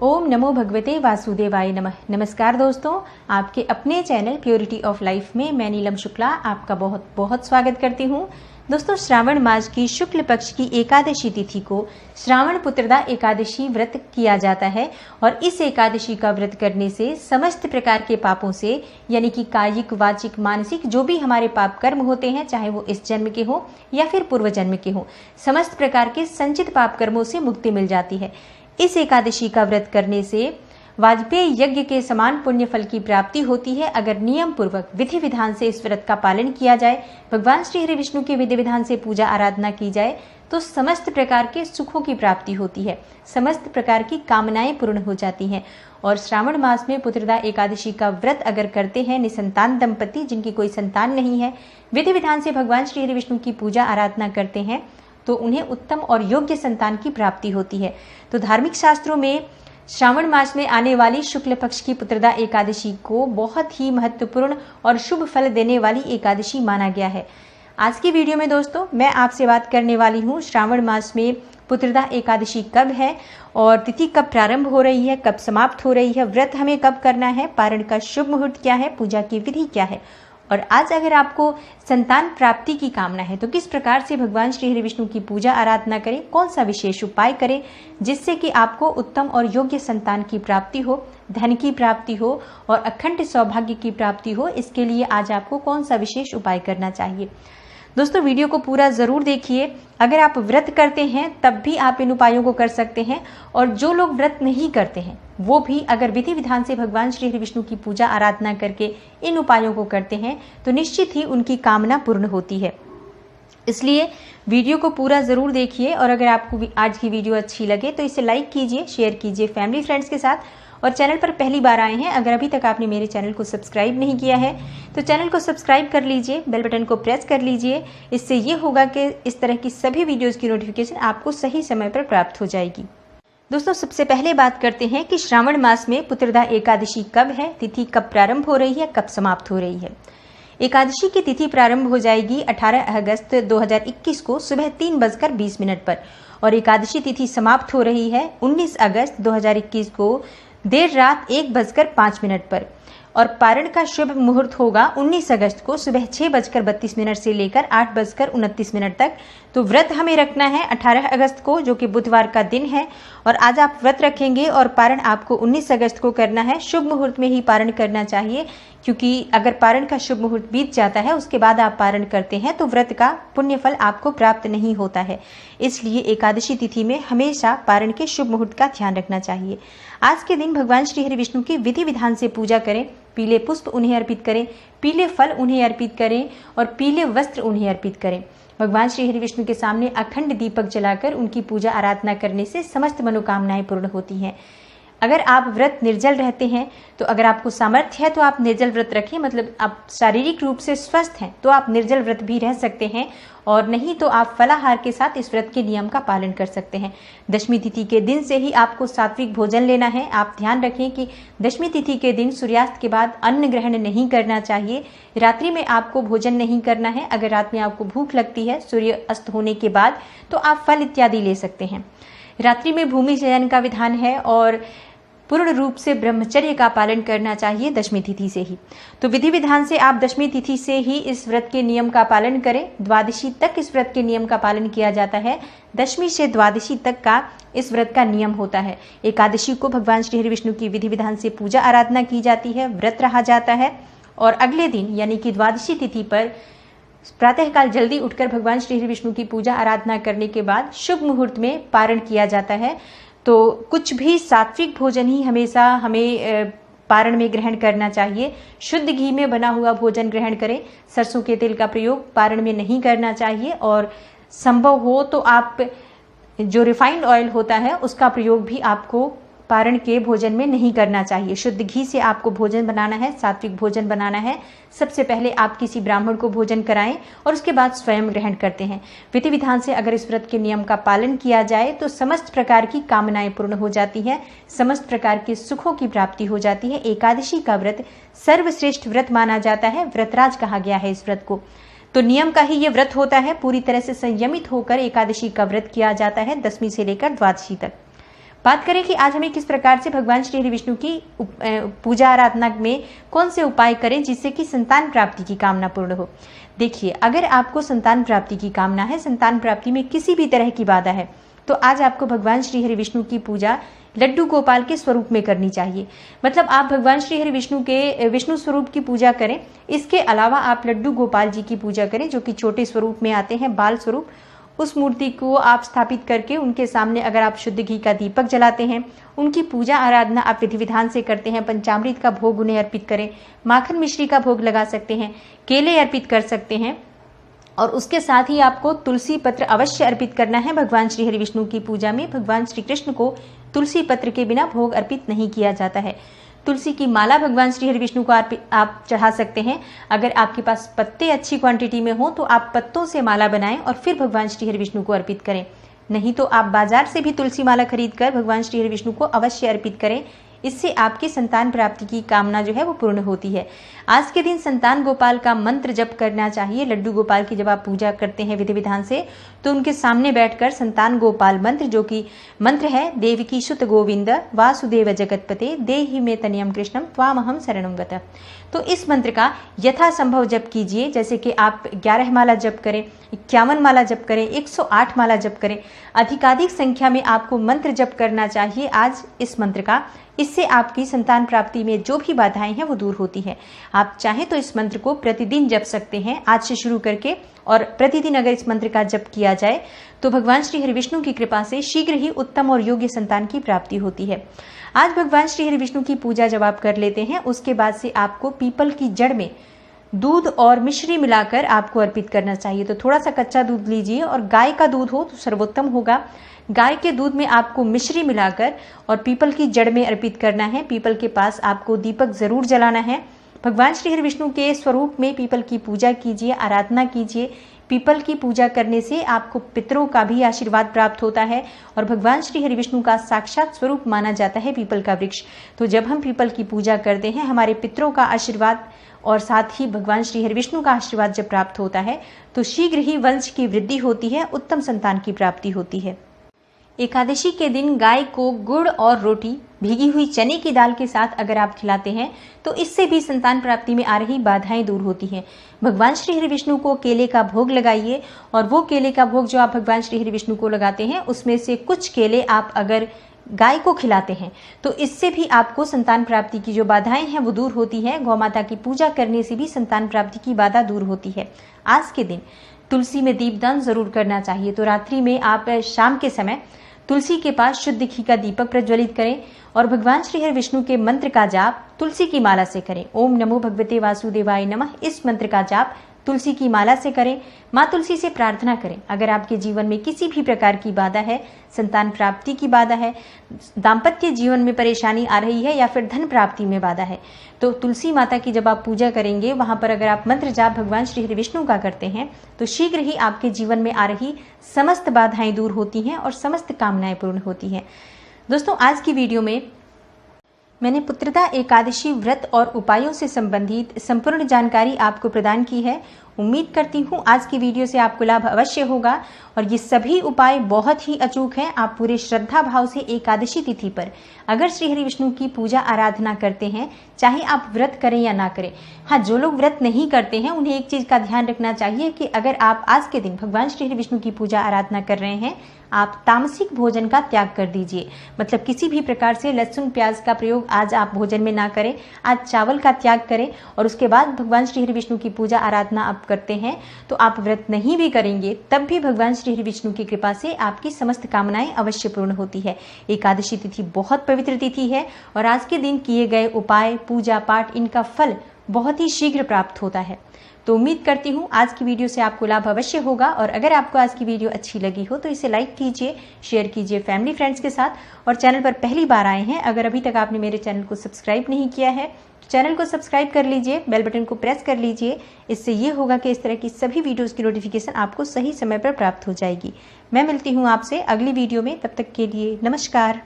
ओम नमो भगवते वासुदेवाय नमः। नमस्कार दोस्तों, आपके अपने चैनल प्योरिटी ऑफ लाइफ में मैं नीलम शुक्ला आपका बहुत बहुत स्वागत करती हूँ। दोस्तों, श्रावण मास की शुक्ल पक्ष की एकादशी तिथि को श्रावण पुत्रदा एकादशी व्रत किया जाता है और इस एकादशी का व्रत करने से समस्त प्रकार के पापों से, यानी कि कायिक, वाचिक, मानसिक जो भी हमारे पाप कर्म होते हैं, चाहे वो इस जन्म के हो या फिर पूर्व जन्म के हो, समस्त प्रकार के संचित पाप कर्मों से मुक्ति मिल जाती है। इस एकादशी का व्रत करने से वाजपेयी यज्ञ के समान पुण्य फल की प्राप्ति होती है। अगर नियम पूर्वक विधि विधान से इस व्रत का पालन किया जाए, भगवान श्री हरि विष्णु के विधि विधान से पूजा आराधना की जाए तो समस्त प्रकार के सुखों की प्राप्ति होती है, समस्त प्रकार की कामनाएं पूर्ण हो जाती हैं। और श्रावण मास में पुत्रदा एकादशी का व्रत अगर करते हैं निसंतान दंपति, जिनकी कोई संतान नहीं है, विधि विधान से भगवान श्री हरि विष्णु की पूजा आराधना करते हैं तो उन्हें उत्तम और योग्य संतान की प्राप्ति होती है। तो धार्मिक शास्त्रों में श्रावण मास में आने वाली शुक्ल पक्ष की पुत्रदा एकादशी को बहुत ही महत्वपूर्ण और शुभ फल देने वाली एकादशी माना गया है। आज की वीडियो में दोस्तों मैं आपसे बात करने वाली हूँ श्रावण मास में पुत्रदा एकादशी कब है और तिथि कब प्रारंभ हो रही है, कब समाप्त हो रही है, व्रत हमें कब करना है, पारण का शुभ मुहूर्त क्या है, पूजा की विधि क्या है, और आज अगर आपको संतान प्राप्ति की कामना है तो किस प्रकार से भगवान श्री हरि विष्णु की पूजा आराधना करें, कौन सा विशेष उपाय करें जिससे कि आपको उत्तम और योग्य संतान की प्राप्ति हो, धन की प्राप्ति हो और अखंड सौभाग्य की प्राप्ति हो, इसके लिए आज आपको कौन सा विशेष उपाय करना चाहिए। दोस्तों, वीडियो को पूरा जरूर देखिए। अगर आप व्रत करते हैं तब भी आप इन उपायों को कर सकते हैं, और जो लोग व्रत नहीं करते हैं वो भी अगर विधि विधान से भगवान श्री हरि विष्णु की पूजा आराधना करके इन उपायों को करते हैं तो निश्चित ही उनकी कामना पूर्ण होती है। इसलिए वीडियो को पूरा जरूर देखिए, और अगर आपको आज की वीडियो अच्छी लगे तो इसे लाइक कीजिए, शेयर कीजिए फैमिली फ्रेंड्स के साथ। और चैनल पर पहली बार आए हैं, अगर अभी तक आपने मेरे चैनल को सब्सक्राइब नहीं किया है तो चैनल को सब्सक्राइब कर लीजिए, बेल बटन को प्रेस कर लीजिए। इससे ये होगा कि इस तरह की सभी वीडियोस की नोटिफिकेशन आपको सही समय पर प्राप्त हो जाएगी। दोस्तों, सबसे पहले बात करते हैं कि श्रावण मास में पुत्रदा एकादशी कब है, तिथि कब प्रारंभ हो रही है, कब समाप्त हो रही है। एकादशी की तिथि प्रारंभ हो जाएगी 18 अगस्त 2021 को सुबह 3:20 पर और एकादशी तिथि समाप्त हो रही है 19 अगस्त 2021 को देर रात 1:05 पर। और पारण का शुभ मुहूर्त होगा 19 अगस्त को सुबह 6:32 से लेकर 8:29 तक। तो व्रत हमें रखना है 18 अगस्त को, जो कि बुधवार का दिन है, और आज आप व्रत रखेंगे और पारण आपको 19 अगस्त को करना है। शुभ मुहूर्त में ही पारण करना चाहिए, क्योंकि अगर पारण का शुभ मुहूर्त बीत जाता है उसके बाद आप पारण करते हैं तो व्रत का पुण्य फल आपको प्राप्त नहीं होता है। इसलिए एकादशी तिथि में हमेशा पारण के शुभ मुहूर्त का ध्यान रखना चाहिए। आज के दिन भगवान श्री हरि विष्णु की विधि विधान से पूजा करें, पीले पुष्प उन्हें अर्पित करें, पीले फल उन्हें अर्पित करें और पीले वस्त्र उन्हें अर्पित करें। भगवान श्री हरि विष्णु के सामने अखंड दीपक जलाकर उनकी पूजा आराधना करने से समस्त मनोकामनाएं पूर्ण होती हैं। अगर आप व्रत निर्जल रहते हैं तो अगर आपको सामर्थ्य है तो आप निर्जल व्रत रखें, मतलब आप शारीरिक रूप से स्वस्थ हैं तो आप निर्जल व्रत भी रह सकते हैं, और नहीं तो आप फलाहार के साथ इस व्रत के नियम का पालन कर सकते हैं। दशमी तिथि के दिन से ही आपको सात्विक भोजन लेना है। आप ध्यान रखें कि दशमी तिथि के दिन सूर्यास्त के बाद अन्न ग्रहण नहीं करना चाहिए। रात्रि में आपको भोजन नहीं करना है। अगर रात में आपको भूख लगती है सूर्य अस्त होने के बाद तो आप फल इत्यादि ले सकते हैं। रात्रि में भूमि शयन का विधान है और पूर्ण रूप से ब्रह्मचर्य का पालन करना चाहिए दशमी तिथि से ही। तो विधि विधान से आप दशमी तिथि से ही इस व्रत के नियम का पालन करें। द्वादशी तक इस व्रत के नियम का पालन किया जाता है। दशमी से द्वादशी तक का इस व्रत का नियम होता है। एकादशी को भगवान श्री हरि विष्णु की विधि विधान से पूजा आराधना की जाती है, व्रत रहा जाता है, और अगले दिन यानी कि द्वादशी तिथि पर प्रातःकाल जल्दी उठकर भगवान श्री हरि विष्णु की पूजा आराधना करने के बाद शुभ मुहूर्त में पारण किया जाता है। तो कुछ भी सात्विक भोजन ही हमेशा हमें पारण में ग्रहण करना चाहिए। शुद्ध घी में बना हुआ भोजन ग्रहण करें। सरसों के तेल का प्रयोग पारण में नहीं करना चाहिए, और संभव हो तो आप जो रिफाइंड ऑयल होता है उसका प्रयोग भी आपको पारण के भोजन में नहीं करना चाहिए। शुद्ध घी से आपको भोजन बनाना है, सात्विक भोजन बनाना है। सबसे पहले आप किसी ब्राह्मण को भोजन कराएं और उसके बाद स्वयं ग्रहण करते हैं। विधि विधान से अगर इस व्रत के नियम का पालन किया जाए तो समस्त प्रकार की कामनाएं पूर्ण हो जाती हैं, समस्त प्रकार के सुखों की प्राप्ति हो जाती है। एकादशी का व्रत सर्वश्रेष्ठ व्रत माना जाता है, व्रतराज कहा गया है इस व्रत को। तो नियम का ही ये व्रत होता है। पूरी तरह से संयमित होकर एकादशी का व्रत किया जाता है दशमी से लेकर द्वादशी तक। बात करें कि आज हमें किस प्रकार से भगवान श्री हरि विष्णु की पूजा आराधना में कौन से उपाय करें जिससे कि संतान प्राप्ति की कामना पूर्ण हो। देखिए, अगर आपको संतान प्राप्ति की कामना है, संतान प्राप्ति में किसी भी तरह की बाधा है, तो आज आपको भगवान श्री हरि विष्णु की पूजा लड्डू गोपाल के स्वरूप में करनी चाहिए। मतलब आप भगवान श्री हरि विष्णु के विष्णु स्वरूप की पूजा करें। इसके अलावा आप लड्डू गोपाल जी की पूजा करें, जो कि छोटे स्वरूप में आते हैं, बाल स्वरूप। उस मूर्ति को आप स्थापित करके उनके सामने अगर आप शुद्ध घी का दीपक जलाते हैं, उनकी पूजा आराधना आप विधि विधान से करते हैं, पंचामृत का भोग उन्हें अर्पित करें, माखन मिश्री का भोग लगा सकते हैं, केले अर्पित कर सकते हैं, और उसके साथ ही आपको तुलसी पत्र अवश्य अर्पित करना है। भगवान श्री हरि विष्णु की पूजा में भगवान श्री कृष्ण को तुलसी पत्र के बिना भोग अर्पित नहीं किया जाता है। तुलसी की माला भगवान श्री हरि विष्णु को आप चढ़ा सकते हैं। अगर आपके पास पत्ते अच्छी क्वांटिटी में हो तो आप पत्तों से माला बनाएं और फिर भगवान श्री हरि विष्णु को अर्पित करें। नहीं तो आप बाजार से भी तुलसी माला खरीद कर भगवान श्री हरि विष्णु को अवश्य अर्पित करें। इससे आपकी संतान प्राप्ति की कामना जो है वो पूर्ण होती है। आज के दिन संतान गोपाल का मंत्र जप करना चाहिए। लड्डू गोपाल की जब आप पूजा करते हैं विधि विधान से, तो उनके सामने बैठकर संतान गोपाल मंत्र, जो कि मंत्र है देवकी सुत गोविंद वासुदेव जगतपते देहि मे तनयम कृष्णम त्वामहम शरणं गतः, तो इस मंत्र का यथासंभव जप कीजिए। जैसे कि आप 11 माला जप करें, 51 माला जप करें, 108 माला जप करें, अधिकाधिक संख्या में आपको मंत्र जप करना चाहिए आज इस मंत्र का। इससे आपकी संतान प्राप्ति में जो भी बाधाएं हैं वो दूर होती है। आप चाहें तो इस मंत्र को प्रतिदिन जप सकते हैं आज से शुरू करके, और प्रतिदिन अगर इस मंत्र का जप किया जाए तो भगवान श्री हरि विष्णु की कृपा से शीघ्र ही उत्तम और योग्य संतान की प्राप्ति होती है। आज भगवान श्री हरि विष्णु की पूजा जब आप कर लेते हैं, उसके बाद से आपको पीपल की जड़ में दूध और मिश्री मिलाकर आपको अर्पित करना चाहिए। तो थोड़ा सा कच्चा दूध लीजिए, और गाय का दूध हो तो सर्वोत्तम होगा। गाय के दूध में आपको मिश्री मिलाकर और पीपल की जड़ में अर्पित करना है। पीपल के पास आपको दीपक जरूर जलाना है। भगवान श्री हरि विष्णु के स्वरूप में पीपल की पूजा कीजिए, आराधना कीजिए। पीपल की पूजा करने से आपको पितरों का भी आशीर्वाद प्राप्त होता है, और भगवान श्री हरि विष्णु का साक्षात स्वरूप माना जाता है पीपल का वृक्ष। तो जब हम पीपल की पूजा करते हैं, हमारे पितरों का आशीर्वाद और साथ ही भगवान श्री हरि विष्णु का आशीर्वाद जब प्राप्त होता है, तो शीघ्र ही वंश की वृद्धि होती है, उत्तम संतान की प्राप्ति होती है। एकादशी के दिन गाय को गुड़ और रोटी भीगी हुई चने की दाल के साथ अगर आप खिलाते हैं, तो इससे भी संतान प्राप्ति में आ रही बाधाएं दूर होती हैं। भगवान श्री हरि विष्णु को केले का भोग लगाइए, और वो केले का भोग जो आप भगवान श्री हरि विष्णु को लगाते हैं, उसमें से कुछ केले आप अगर गाय को खिलाते हैं, तो इससे भी आपको संतान प्राप्ति की जो बाधाएं हैं वो दूर होती है। गौ माता की पूजा करने से भी संतान प्राप्ति की बाधा दूर होती है। आज के दिन तुलसी में दीपदान जरूर करना चाहिए। तो रात्रि में आप शाम के समय तुलसी के पास शुद्ध घी का दीपक प्रज्वलित करें, और भगवान श्री हरि विष्णु के मंत्र का जाप तुलसी की माला से करें। ओम नमो भगवते वासुदेवाय नमः, इस मंत्र का जाप तुलसी की माला से करें। माँ तुलसी से प्रार्थना करें। अगर आपके जीवन में किसी भी प्रकार की बाधा है, संतान प्राप्ति की बाधा है, दाम्पत्य जीवन में परेशानी आ रही है, या फिर धन प्राप्ति में बाधा है, तो तुलसी माता की जब आप पूजा करेंगे, वहां पर अगर आप मंत्र जाप भगवान श्री हरि विष्णु का करते हैं, तो शीघ्र ही आपके जीवन में आ रही समस्त बाधाएं दूर होती हैं और समस्त कामनाएं पूर्ण होती हैं। दोस्तों, आज की वीडियो में मैंने पुत्रदा एकादशी व्रत और उपायों से संबंधित संपूर्ण जानकारी आपको प्रदान की है। उम्मीद करती हूँ आज की वीडियो से आपको लाभ अवश्य होगा, और ये सभी उपाय बहुत ही अचूक हैं। आप पूरे श्रद्धा भाव से एकादशी तिथि पर अगर श्री हरि विष्णु की पूजा आराधना करते हैं, चाहे आप व्रत करें या ना करें। हाँ, जो लोग व्रत नहीं करते हैं उन्हें एक चीज का ध्यान रखना चाहिए कि अगर आप आज के दिन भगवान श्री हरि विष्णु की पूजा आराधना कर रहे हैं, आप तामसिक भोजन का त्याग कर दीजिए। मतलब किसी भी प्रकार से लहसुन प्याज का प्रयोग आज आप भोजन में ना करें। आज चावल का त्याग करें, और उसके बाद भगवान श्री हरि विष्णु की पूजा आराधना आप करते हैं, तो आप व्रत नहीं भी करेंगे तब भी भगवान श्री हरि विष्णु की कृपा से आपकी समस्त कामनाएं अवश्य पूर्ण होती है। एकादशी तिथि बहुत पवित्र तिथि है, और आज के दिन किए गए उपाय, पूजा पाठ, इनका फल बहुत ही शीघ्र प्राप्त होता है। तो उम्मीद करती हूँ आज की वीडियो से आपको लाभ अवश्य होगा, और अगर आपको आज की वीडियो अच्छी लगी हो तो इसे लाइक कीजिए, शेयर कीजिए फैमिली फ्रेंड्स के साथ, और चैनल पर पहली बार आए हैं, अगर अभी तक आपने मेरे चैनल को सब्सक्राइब नहीं किया है तो चैनल को सब्सक्राइब कर लीजिए, बेल बटन को प्रेस कर लीजिए। इससे ये होगा कि इस तरह की सभी वीडियोज़ की नोटिफिकेशन आपको सही समय पर प्राप्त हो जाएगी। मैं मिलती हूँ आपसे अगली वीडियो में, तब तक के लिए नमस्कार।